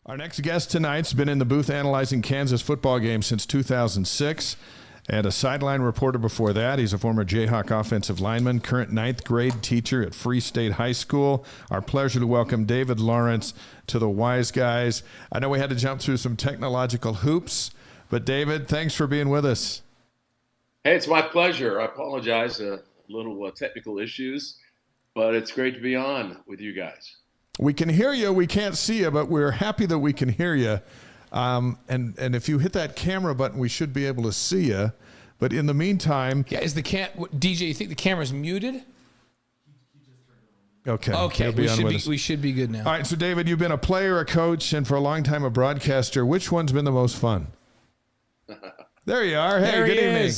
Our next guest tonight's been in the booth analyzing Kansas football games since 2006 and a sideline reporter before that. He's a former Jayhawk offensive lineman, current 9th grade teacher at Free State High School. Our pleasure to welcome David Lawrence to the Wise Guys. I know we had to jump through some technological hoops, but David, thanks for being with us. Hey, it's my pleasure. I apologize, little technical issues, but it's great to be on with you guys. We can hear you. We can't see you, but we're happy that we can hear you. And if you hit that camera button, we should be able to see you. But in the meantime, yeah, is the DJ? You think the camera's muted? Okay. Okay. We should be good now. All right. So, David, you've been a player, a coach, and for a long time a broadcaster. Which one's been the most fun? There you are. Hey, good evening.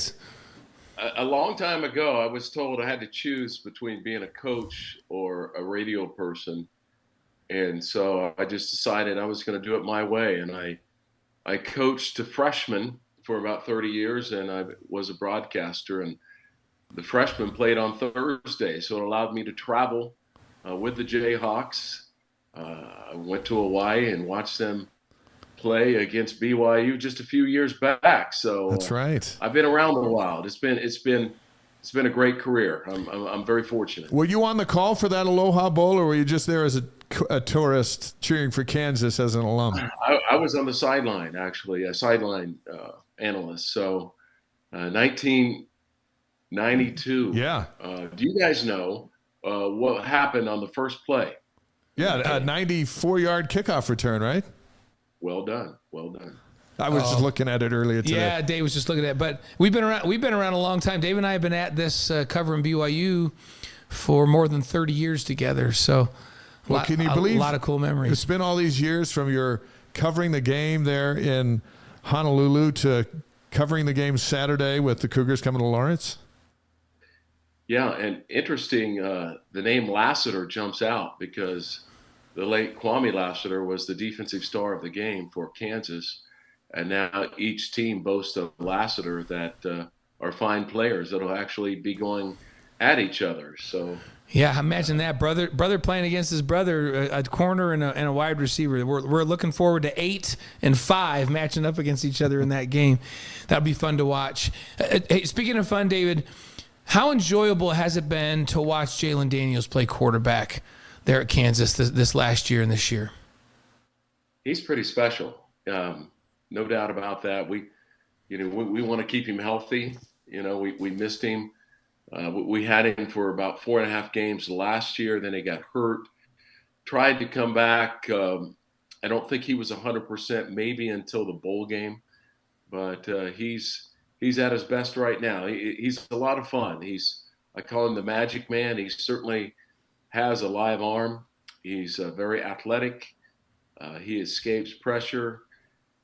A long time ago, I was told I had to choose between being a coach or a radio person. And so I just decided I was going to do it my way. And I coached a freshman for about 30 years, and I was a broadcaster. And the freshmen played on Thursday, so it allowed me to travel with the Jayhawks. I went to Hawaii and watched them play against BYU just a few years back. So that's right. I've been around a while. It's been a great career. I'm very fortunate. Were you on the call for that Aloha Bowl, or were you just there as a tourist cheering for Kansas as an alum? I was on the sideline, actually, a sideline analyst. So 1992. Yeah. Do you guys know what happened on the first play? Yeah, a 94-yard kickoff return, right? Well done. Well done. I was just looking at it earlier today. Yeah, Dave was just looking at it. But we've been around a long time. Dave and I have been at this covering BYU for more than 30 years together. So can you believe a lot of cool memories. It's been all these years from your covering the game there in Honolulu to covering the game Saturday with the Cougars coming to Lawrence? Yeah, and interesting, the name Lassiter jumps out because the late Kwame Lassiter was the defensive star of the game for Kansas. And now each team boasts of Lassiter that are fine players that will actually be going at each other. So yeah, imagine that brother playing against his brother, a corner and a wide receiver. We're looking forward to 8 and 5 matching up against each other in that game. That'll be fun to watch. Hey, speaking of fun, David, how enjoyable has it been to watch Jaylen Daniels play quarterback there at Kansas this last year and this year? He's pretty special. No doubt about that. We want to keep him healthy. We missed him. We had him for about 4.5 games last year. Then he got hurt. Tried to come back. I don't think he was 100% maybe until the bowl game, but he's at his best right now. He's a lot of fun. I call him the Magic Man. He certainly has a live arm. He's very athletic. He escapes pressure.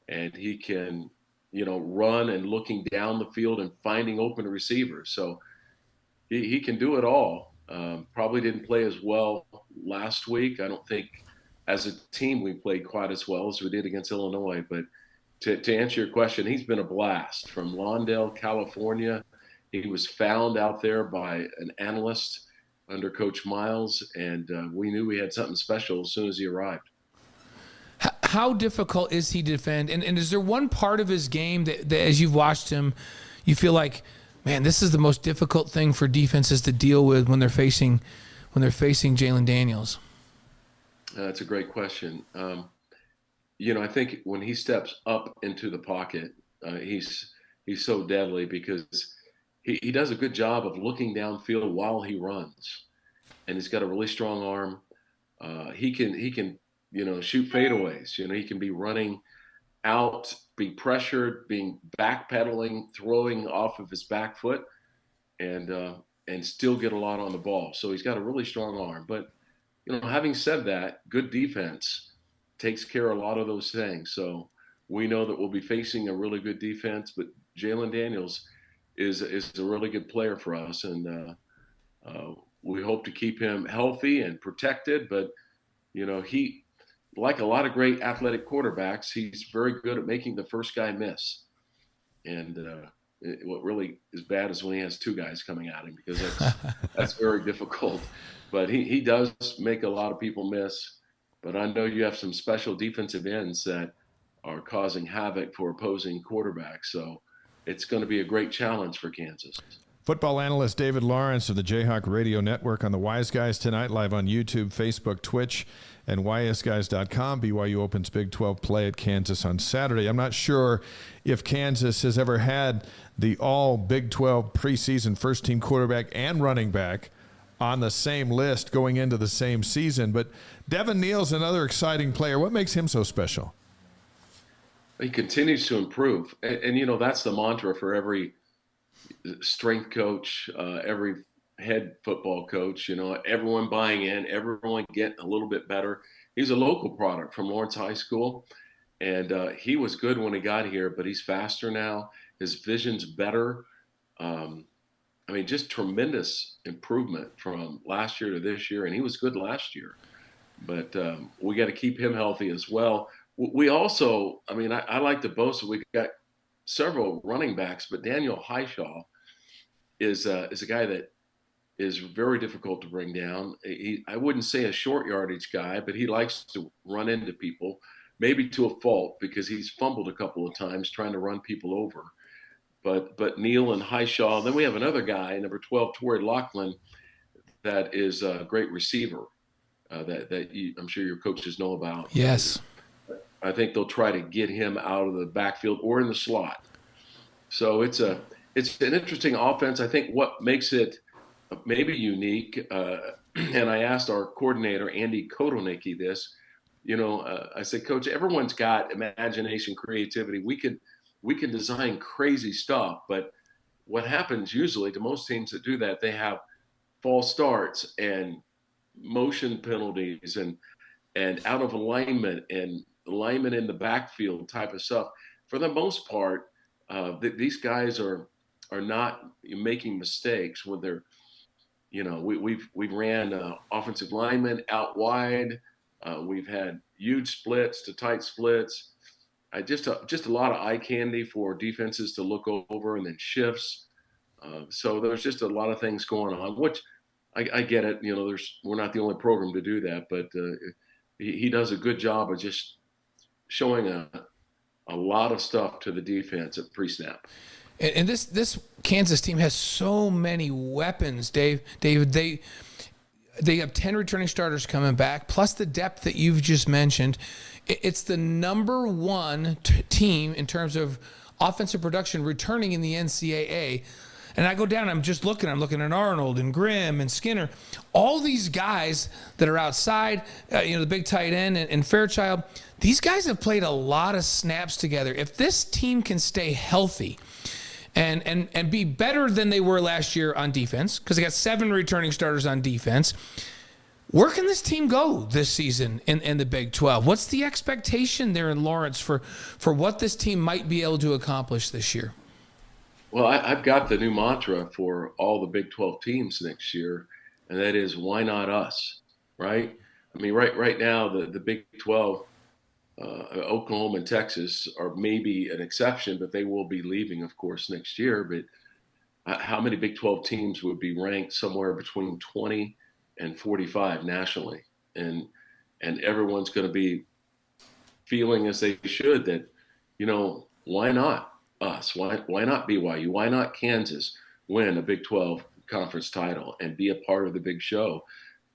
And he can, run and looking down the field and finding open receivers. So he can do it all. Probably didn't play as well last week. I don't think as a team we played quite as well as we did against Illinois. But to answer your question, he's been a blast. From Lawndale, California. He was found out there by an analyst under Coach Miles, and we knew we had something special as soon as he arrived. How difficult is he to defend? And is there one part of his game that as you've watched him, you feel like, man, this is the most difficult thing for defenses to deal with when they're facing Jaylen Daniels? That's a great question. I think when he steps up into the pocket, he's so deadly because he does a good job of looking downfield while he runs, and he's got a really strong arm. He can shoot fadeaways. He can be running out, being pressured, being backpedaling, throwing off of his back foot, and still get a lot on the ball. So he's got a really strong arm. But, having said that, good defense takes care of a lot of those things. So we know that we'll be facing a really good defense, but Jaylen Daniels is a really good player for us. And we hope to keep him healthy and protected. But, he, like a lot of great athletic quarterbacks, he's very good at making the first guy miss. And what really is bad is when he has 2 guys coming at him, because that's very difficult. But he does make a lot of people miss. but I know you have some special defensive ends that are causing havoc for opposing quarterbacks. So it's going to be a great challenge for Kansas. Football analyst David Lawrence of the Jayhawk Radio Network on the Wise Guys tonight, live on YouTube, Facebook, Twitch, and ysguys.com. BYU opens Big 12 play at Kansas on Saturday. I'm not sure if Kansas has ever had the all Big 12 preseason first-team quarterback and running back on the same list going into the same season, but Devin Neal's another exciting player. What makes him so special? He continues to improve. And that's the mantra for every strength coach, every head football coach, everyone buying in, everyone getting a little bit better. He's a local product from Lawrence High School, and he was good when he got here, but he's faster now. His vision's better. Just tremendous improvement from last year to this year, and he was good last year. But we got to keep him healthy as well. We also, I like to boast that we got several running backs, but Daniel Highshaw is a guy that is very difficult to bring down. I wouldn't say a short yardage guy, but he likes to run into people, maybe to a fault because he's fumbled a couple of times trying to run people over. But Neal and Highshaw, then we have another guy, number 12, Torrey Laughlin, that is a great receiver I'm sure your coaches know about. Yes. I think they'll try to get him out of the backfield or in the slot. So it's an interesting offense. I think what makes it maybe unique, and I asked our coordinator, Andy Kotelnicki, this, I said, Coach, everyone's got imagination, creativity. We can design crazy stuff, but what happens usually to most teams that do that, they have false starts and motion penalties and out of alignment and alignment in the backfield type of stuff. For the most part, these guys are not making mistakes when they're, we've ran offensive linemen out wide. We've had huge splits to tight splits. Just a lot of eye candy for defenses to look over and then shifts. So there's just a lot of things going on, which I get it. We're not the only program to do that, but he does a good job of just showing a lot of stuff to the defense at pre-snap. And this Kansas team has so many weapons, Dave. David, they have 10 returning starters coming back, plus the depth that you've just mentioned. It's the number one team in terms of offensive production returning in the NCAA. And I go down, I'm looking at Arnold and Grimm and Skinner, all these guys that are outside, the big tight end and Fairchild. These guys have played a lot of snaps together. If this team can stay healthy and be better than they were last year on defense, because they got 7 returning starters on defense, where can this team go this season in the Big 12? What's the expectation there in Lawrence for what this team might be able to accomplish this year? Well, I've got the new mantra for all the Big 12 teams next year, and that is, why not us, right? Right now, the Big 12, Oklahoma and Texas are maybe an exception, but they will be leaving, of course, next year. But how many Big 12 teams would be ranked somewhere between 20 and 45 nationally? And everyone's going to be feeling as they should that, why not us? Why not BYU? Why not Kansas win a Big 12 conference title and be a part of the big show?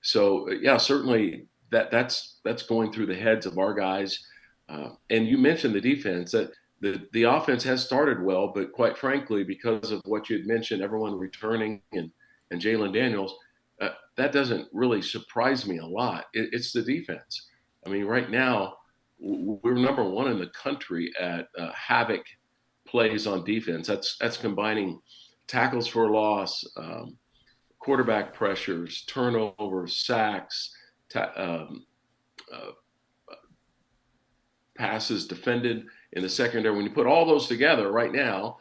So, yeah, certainly that's going through the heads of our guys. And you mentioned the defense. That the offense has started well, but quite frankly, because of what you had mentioned, everyone returning and Jalen Daniels, that doesn't really surprise me a lot. It's the defense. Right now, we're number 1 in the country at havoc plays on defense. That's combining tackles for loss, quarterback pressures, turnovers, sacks, passes defended in the secondary. When you put all those together right now,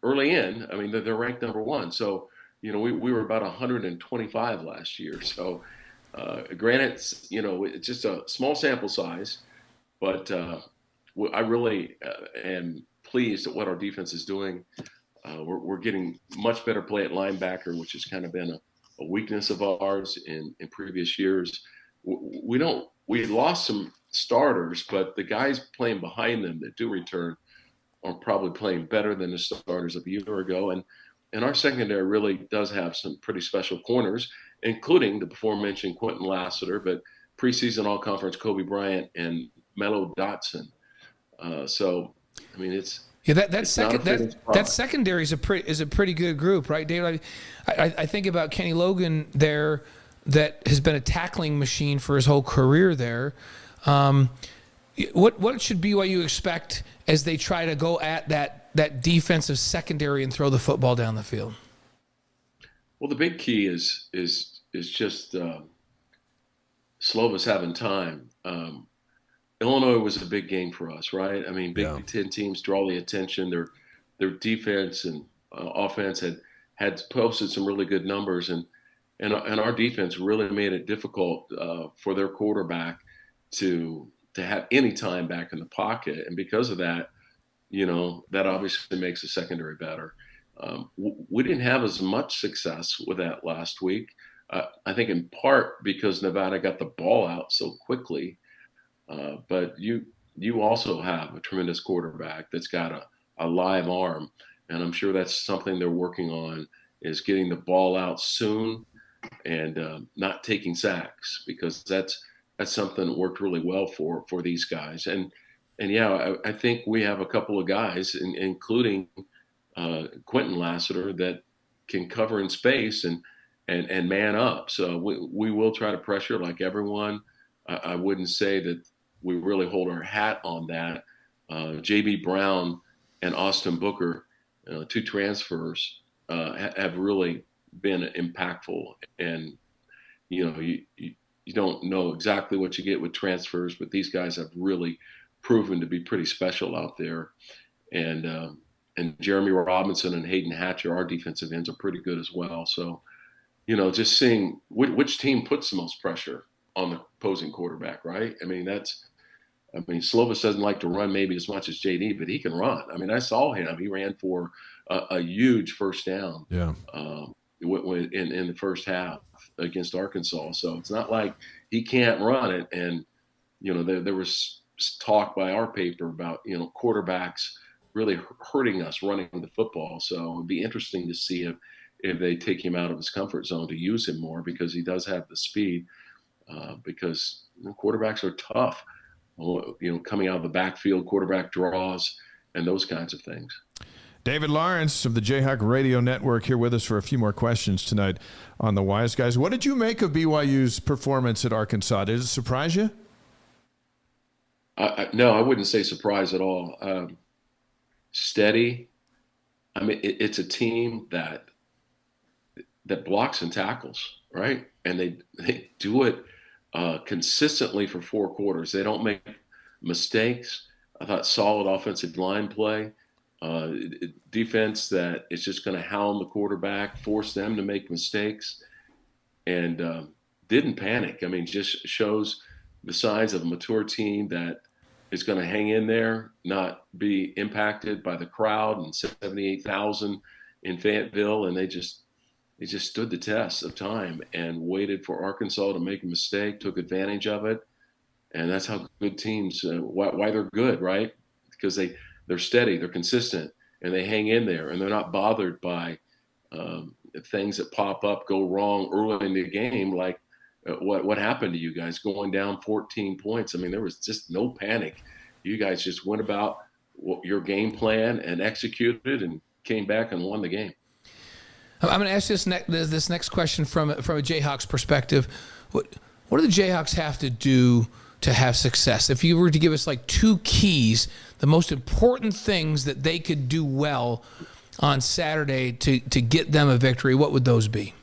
early in, they're ranked number 1. So, we were about 125 last year. So, granted, it's just a small sample size, but I really am pleased at what our defense is doing. We're getting much better play at linebacker, which has kind of been a weakness of ours in previous years. We don't we lost some starters, but the guys playing behind them that do return are probably playing better than the starters of a year ago. And our secondary really does have some pretty special corners, including the before-mentioned Quentin Lassiter, but preseason all-conference Kobe Bryant and Melo Dotson. So, I mean, that secondary is a pretty good group, right, David? I think about Kenny Logan there, that has been a tackling machine for his whole career there. What should BYU expect as they try to go at that defensive secondary and throw the football down the field? Well, the big key is just Slovis having time. Illinois was a big game for us, right? I mean, Big Ten teams draw the attention. Their defense and offense had posted some really good numbers, and our defense really made it difficult for their quarterback to have any time back in the pocket. And because of that, that obviously makes the secondary better. We didn't have as much success with that last week. I think in part because Nevada got the ball out so quickly. But you also have a tremendous quarterback that's got a live arm. And I'm sure that's something they're working on, is getting the ball out soon and not taking sacks, because that's something that worked really well for these guys. And yeah, I think we have a couple of guys, including Quentin Lassiter, that can cover in space and man up. So we will try to pressure like everyone. I wouldn't say that we really hold our hat on that. J.B. Brown and Austin Booker, two transfers, have really been impactful. And, you don't know exactly what you get with transfers, but these guys have really proven to be pretty special out there. And Jeremy Robinson and Hayden Hatcher, our defensive ends, are pretty good as well. So, just seeing which team puts the most pressure on the opposing quarterback, right? I mean, Slovis doesn't like to run maybe as much as JD, but he can run. I mean, I saw him. He ran for a huge first down in the first half against Arkansas. So it's not like he can't run it. And, there was talk by our paper about, quarterbacks really hurting us running the football. So it'd be interesting to see if they take him out of his comfort zone to use him more, because he does have the speed, because quarterbacks are tough. Coming out of the backfield, quarterback draws, and those kinds of things. David Lawrence of the Jayhawk Radio Network here with us for a few more questions tonight on the Wise Guys. What did you make of BYU's performance at Arkansas? Did it surprise you? No, I wouldn't say surprise at all. Steady. I mean, it's a team that blocks and tackles, right? And they do it consistently for 4 quarters. They don't make mistakes. I thought solid offensive line play, defense that is just going to hound the quarterback, force them to make mistakes, and didn't panic. I mean, just shows the signs of a mature team that is going to hang in there, not be impacted by the crowd and 78,000 in Fayetteville, and they just stood the test of time and waited for Arkansas to make a mistake, took advantage of it. And that's how good teams, why they're good, right? Because they're steady, they're consistent, and they hang in there, and they're not bothered by things that pop up, go wrong early in the game, like what happened to you guys going down 14 points. I mean, there was just no panic. You guys just went about your game plan and executed and came back and won the game. I'm going to ask this next question from a Jayhawks perspective. What do the Jayhawks have to do to have success? If you were to give us like 2 keys, the most important things that they could do well on Saturday to get them a victory, what would those be?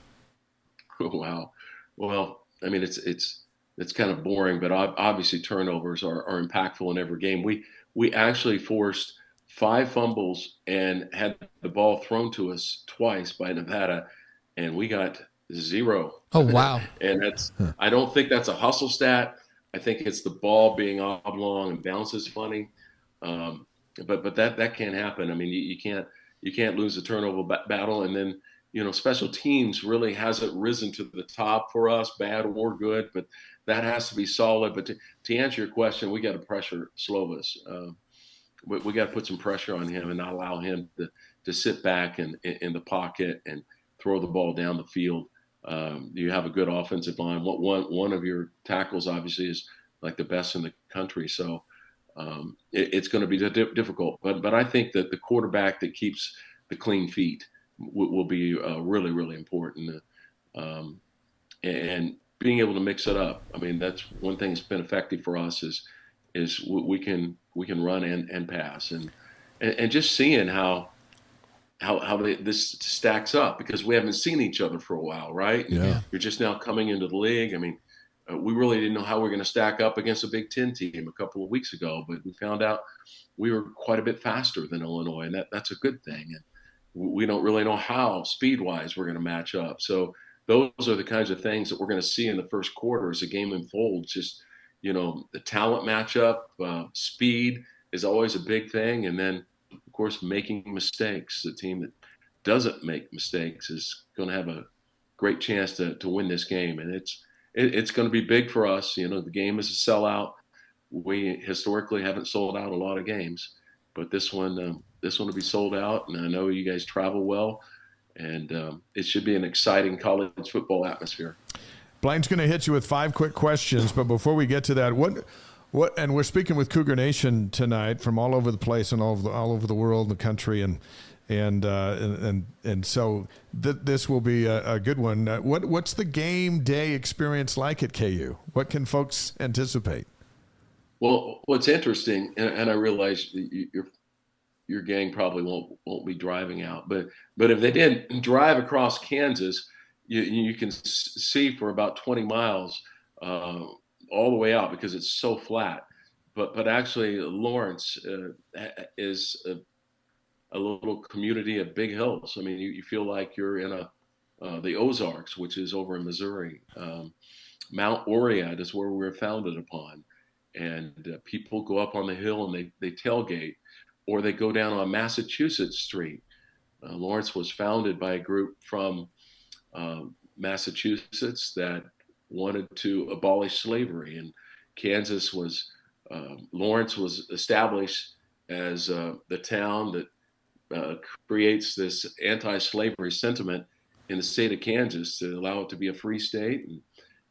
Oh, wow. Well, I mean, it's kind of boring, but obviously turnovers are impactful in every game. We actually forced 5 fumbles and had the ball thrown to us twice by Nevada, and we got 0. Oh, wow. And I don't think that's a hustle stat. I think it's the ball being oblong and bounces funny. But that can't happen. I mean, you can't lose the turnover battle. And then, special teams really hasn't risen to the top for us, bad or good, but that has to be solid. But to answer your question, we got to pressure Slovis. We got to put some pressure on him and not allow him to sit back in the pocket and throw the ball down the field. You have a good offensive line. One of your tackles obviously is like the best in the country, so it's going to be difficult. But I think that the quarterback that keeps the clean feet will be really, really important. And being able to mix it up. I mean, that's one thing that's been effective for us is we can run and pass, and just seeing how this stacks up, because we haven't seen each other for a while, right? Yeah. You're just now coming into the league. I mean, we really didn't know how we were going to stack up against a Big Ten team a couple of weeks ago, but we found out we were quite a bit faster than Illinois, and that's a good thing. And we don't really know how speed-wise we're going to match up. So those are the kinds of things that we're going to see in the first quarter as the game unfolds. Just, the talent matchup, speed is always a big thing. And then, of course, making mistakes. The team that doesn't make mistakes is going to have a great chance to win this game. And it's going to be big for us. The game is a sellout. We historically haven't sold out a lot of games, but this one will be sold out. And I know you guys travel well, and it should be an exciting college football atmosphere. Blaine's going to hit you with 5 quick questions, but before we get to that, what? And we're speaking with Cougar Nation tonight from all over the place and all over the world, and the country, and so this will be a good one. What's the game day experience like at KU? What can folks anticipate? Well, what's interesting, and I realize your gang probably won't be driving out, but if they did drive across Kansas, you can see for about 20 miles all the way out, because it's so flat. But actually, Lawrence is a little community of big hills. I mean, you feel like you're in the Ozarks, which is over in Missouri. Mount Oriad is where we were founded upon. And people go up on the hill and they tailgate, or they go down on Massachusetts Street. Lawrence was founded by a group from Massachusetts that wanted to abolish slavery. And Kansas Lawrence was established as the town that creates this anti-slavery sentiment in the state of Kansas to allow it to be a free state. And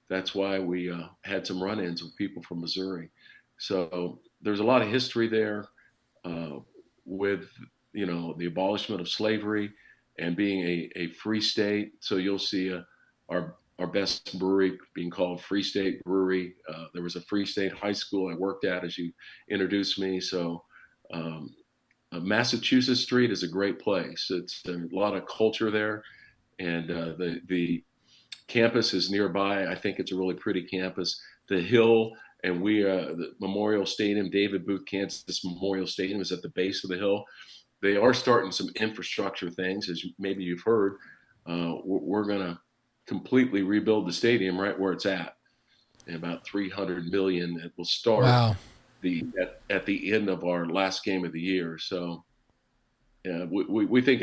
that's why we had some run-ins with people from Missouri. So there's a lot of history there with, the abolishment of slavery and being a free state. So you'll see our best brewery being called Free State Brewery. There was a Free State high school I worked at as you introduced me. So Massachusetts Street is a great place. It's a lot of culture there. And the campus is nearby. I think it's a really pretty campus. The hill, and the Memorial Stadium, David Booth Kansas Memorial Stadium, is at the base of the hill. They are starting some infrastructure things, as maybe you've heard. We're going to completely rebuild the stadium right where it's at, and about $300 million. It will start at the end of our last game of the year. So we think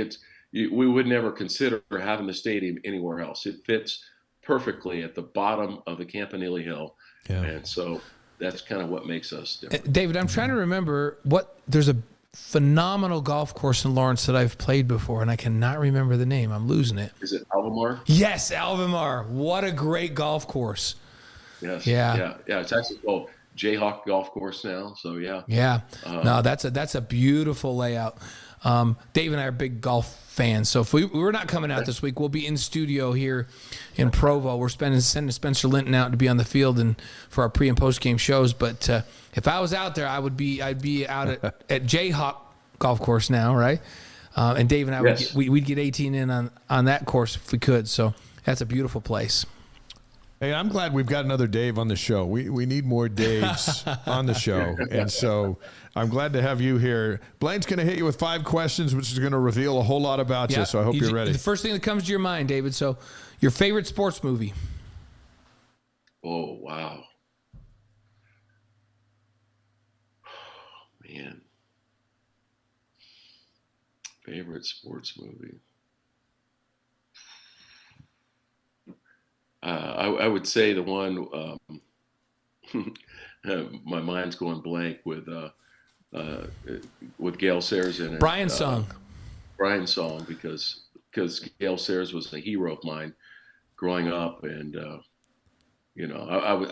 we would never consider having the stadium anywhere else. It fits perfectly at the bottom of the Campanile Hill. Yeah. And so that's kind of what makes us different. David, I'm trying to remember there's a phenomenal golf course in Lawrence that I've played before, and I cannot remember the name. I'm losing it. Is it Albemarle? Yes, Albemarle. What a great golf course. Yes. Yeah. It's actually called Jayhawk Golf Course now. So yeah. Yeah. No, that's a beautiful layout. Dave and I are big golf fans, so if we're not coming out this week, we'll be in studio here in Provo. We're sending Spencer Linton out to be on the field and for our pre and post game shows. But if I was out there, I'd be out at Jayhawk Golf Course now, right? And Dave and I we'd get 18 in on that course if we could. So that's a beautiful place. Hey, I'm glad we've got another Dave on the show. We need more Daves on the show. And so I'm glad to have you here. Blaine's going to hit you with 5 questions, which is going to reveal a whole lot about you. So I hope you're ready. The first thing that comes to your mind, David. So your favorite sports movie? Oh, wow. Oh, man. Favorite sports movie? I would say the one my mind's going blank with Gail Sayers in it. Brian's song. Brian's song, because Gail Sayers was a hero of mine growing up, and I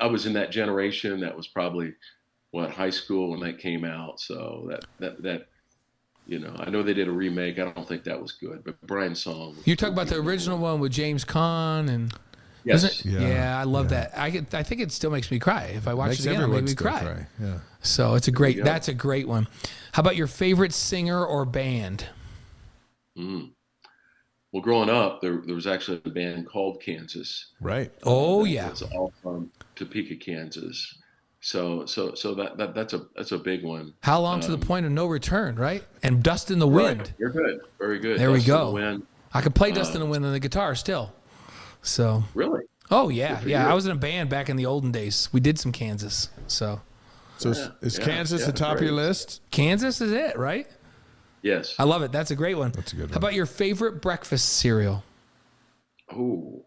was in that generation that was probably high school when that came out. So that I know they did a remake. I don't think that was good, but Brian's song. You're talking about the original one with James Caan and. Yes. Yeah, I love that. I think it still makes me cry. If I watch it again, it'll make me cry. Yeah. So that's a great one. How about your favorite singer or band? Well, growing up, there was actually a band called Kansas. Right. Oh yeah. It's all from Topeka, Kansas. So that's a big one. How long to the point of no return, right? And Dust in the Wind. Right. You're good. Very good. There Dust we in go. the Wind. I could play Dust in the Wind on the guitar still. So. Really? Oh yeah, yeah. you. I was in a band back in the olden days. We did some Kansas. So Is Kansas the top of your list? Kansas is it, right? Yes. I love it. That's a great one. That's a good one. How about your favorite breakfast cereal? Oh.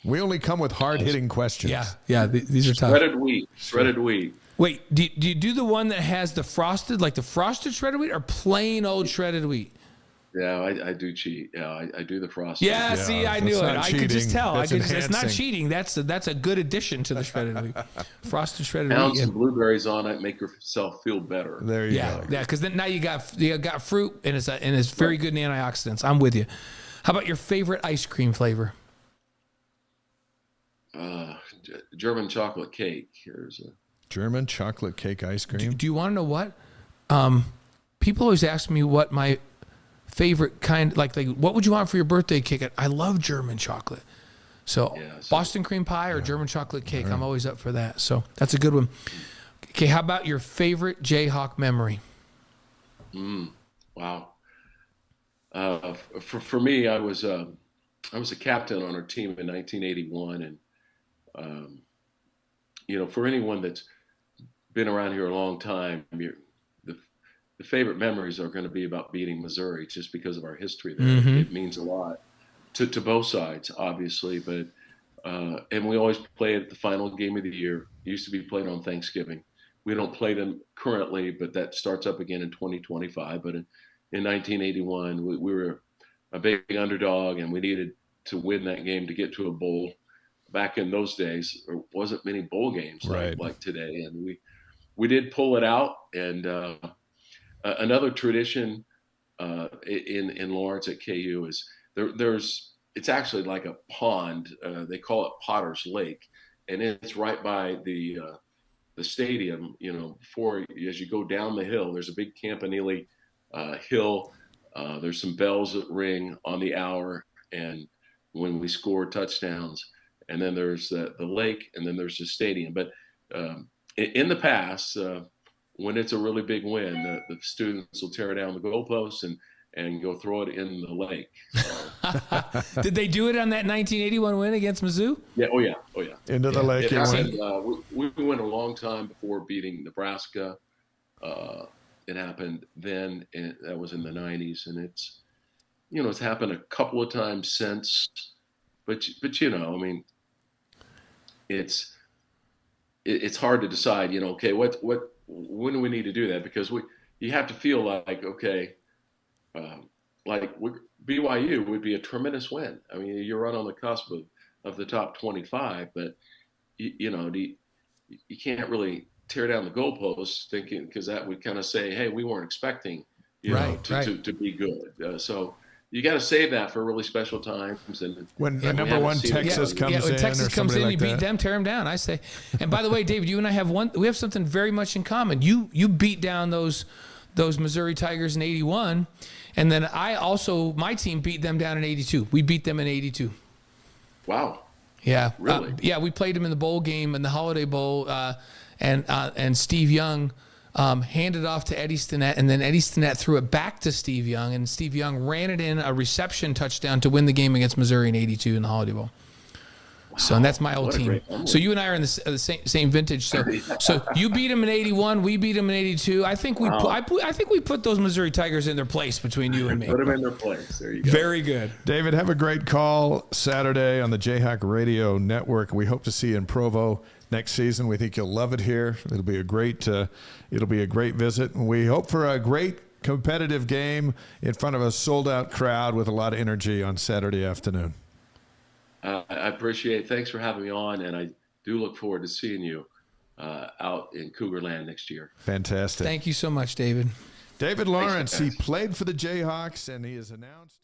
We only come with hard-hitting questions. Yeah. These are tough. Shredded wheat. Wait, do you do the one that has the frosted shredded wheat, or plain old shredded wheat? Yeah, I do cheat. Yeah, I do the frosting. Yeah, see, I knew it. not I could just cheating. tell. That's It's not enhancing. cheating. That's a good addition to the shredded wheat. Frosted shredded Pound wheat. some blueberries on it, make yourself feel better. There you Yeah, go. yeah, because then now you got fruit and it's very good in antioxidants. I'm with you. How about your favorite ice cream flavor? German chocolate cake. Here's a German chocolate cake ice cream. Do you want to know what? People always ask me what my favorite kind, like what would you want for your birthday cake? I love German chocolate. So Boston cream pie or German chocolate cake, I'm always up for that. So that's a good one. Okay, how about your favorite Jayhawk memory? Wow. For me, I was a captain on our team in 1981, and for anyone that's been around here a long time, the favorite memories are going to be about beating Missouri, just because of our history there. Mm-hmm. It means a lot to both sides, obviously, but and we always play it at the final game of the year. It used to be played on Thanksgiving. We don't play them currently, but that starts up again in 2025. But in 1981, we were a big underdog, and we needed to win that game to get to a bowl. Back in those days, there wasn't many bowl games like today, and we did pull it out. And another tradition in Lawrence at KU is it's actually like a pond. They call it Potter's Lake, and it's right by the stadium. Before, as you go down the hill, there's a big Campanile hill. There's some bells that ring on the hour, and when we score touchdowns. And then there's the lake, and then there's the stadium. But in the past, when it's a really big win, the students will tear down the goalposts and go throw it in the lake. So, Did they do it on that 1981 win against Mizzou? yeah. Oh yeah. Into the lake It you happened, went. we went a long time before beating Nebraska. It happened then, and that was in the 90s, and it's happened a couple of times since. But I mean, it's hard to decide. Okay, when do we need to do that? Because you have to feel like, okay, BYU would be a tremendous win. I mean, you're right on the cusp of the top 25, but you can't really tear down the goalposts thinking, because that would kind of say, hey, we weren't expecting to be good. So you got to save that for really special times. And When number one Texas comes in, when Texas or comes in, somebody you like beat that. them, tear them down. I say. And by the way, David, you and I we have something very much in common. You beat down those Missouri Tigers in '81, and then my team beat them down in '82. We beat them in '82. Wow. Yeah. Really? We played them in the bowl game, in the Holiday Bowl, and Steve Young handed off to Eddie Stinnett, and then Eddie Stinnett threw it back to Steve Young, and Steve Young ran it in a reception touchdown to win the game against Missouri in '82 in the Holiday Bowl. Wow. So, and that's my old What a team. great memory. So you and I are in the same vintage. So you beat them in '81. We beat them in '82. I think we I think we put those Missouri Tigers in their place between you and me. Put them in their place. There you go. Very good. David, have a great call Saturday on the Jayhawk Radio Network. We hope to see you in Provo next season. We think you'll love it here. It'll be a great visit. And we hope for a great competitive game in front of a sold-out crowd with a lot of energy on Saturday afternoon. I appreciate it. Thanks for having me on, and I do look forward to seeing you out in Cougar Land next year. Fantastic. Thank you so much, David. David Lawrence, he played for the Jayhawks, and he has announced